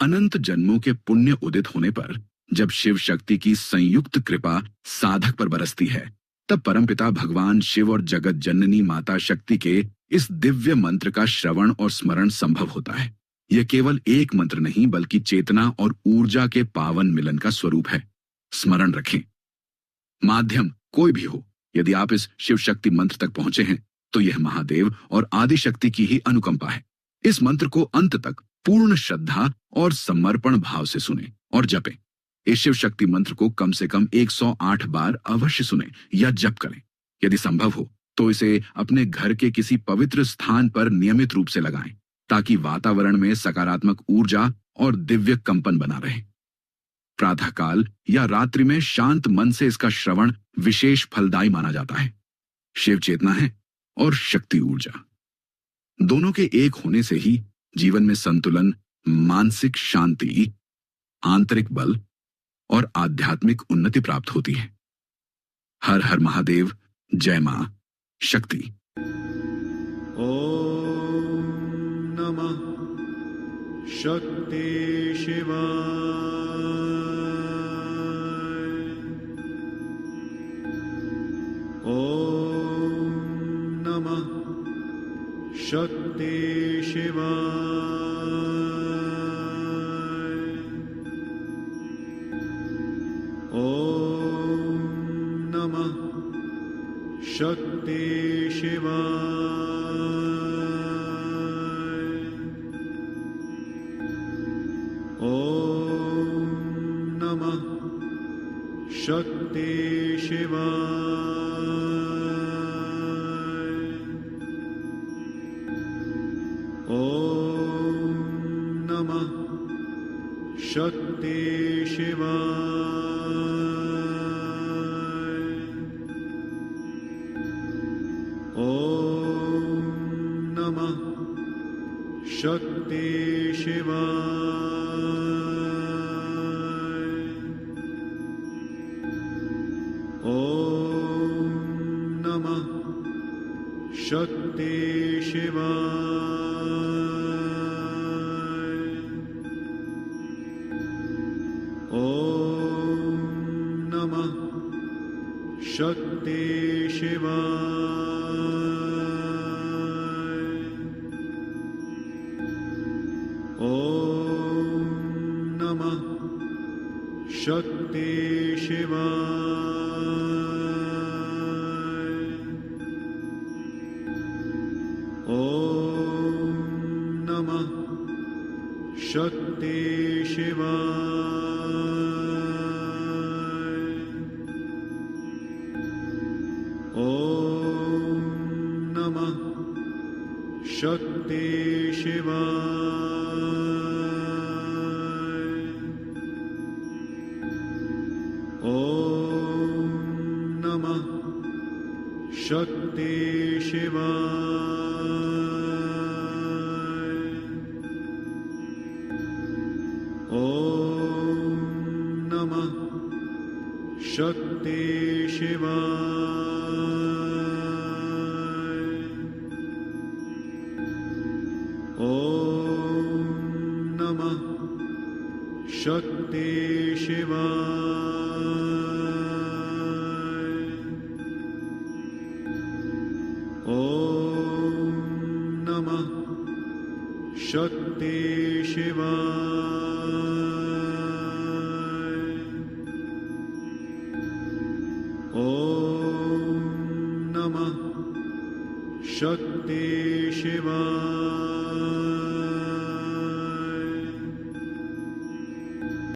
अनंत जन्मों के पुण्य उदित होने पर जब शिव शक्ति की संयुक्त कृपा साधक पर बरसती है, तब परमपिता भगवान शिव और जगत जननी माता शक्ति के इस दिव्य मंत्र का श्रवण और स्मरण संभव होता है। यह केवल एक मंत्र नहीं बल्कि चेतना और ऊर्जा के पावन मिलन का स्वरूप है। स्मरण रखें, माध्यम कोई भी हो, यदि आप इस शिव शक्ति मंत्र तक पहुंचे हैं तो यह महादेव और आदि शक्ति की ही अनुकंपा है। इस मंत्र को अंत तक पूर्ण श्रद्धा और समर्पण भाव से सुने और जपें। इस शिव शक्ति मंत्र को कम से कम 108 बार अवश्य सुने या जप करें। यदि संभव हो तो इसे अपने घर के किसी पवित्र स्थान पर नियमित रूप से लगाएं, ताकि वातावरण में सकारात्मक ऊर्जा और दिव्य कंपन बना रहे। प्रातःकाल या रात्रि में शांत मन से इसका श्रवण विशेष फलदायी माना जाता है। शिव चेतना है और शक्ति ऊर्जा दोनों के एक होने से ही जीवन में संतुलन, मानसिक शांति, आंतरिक बल और आध्यात्मिक उन्नति प्राप्त होती है। हर हर महादेव, जय मां शक्ति। ओम नमः शक्ति शिवाय। ओम नमः शक्ति शिवाय। ओम नमः शक्ति शिवाय। ओम नमः शक्ति शिवाय। ओम नमः शक्ति शिवाय। ओम नमः शक्ति शिवाय। ओम नमः शक्ति शिवाय। ओम नमः शक्ति शिवाय। ओम नमः शक्ति शिवाय। ओम नमः शक्ति शिवाय। ओम नमः शक्ति शिवाय। ओम नमः शक्ति शिवाय। ओम नमः शक्ति शिवाय। ओम नमः शक्ति शिवाय। ओम नमः शक्ति शिवाय। ओम नमः शक्ति शिवाय।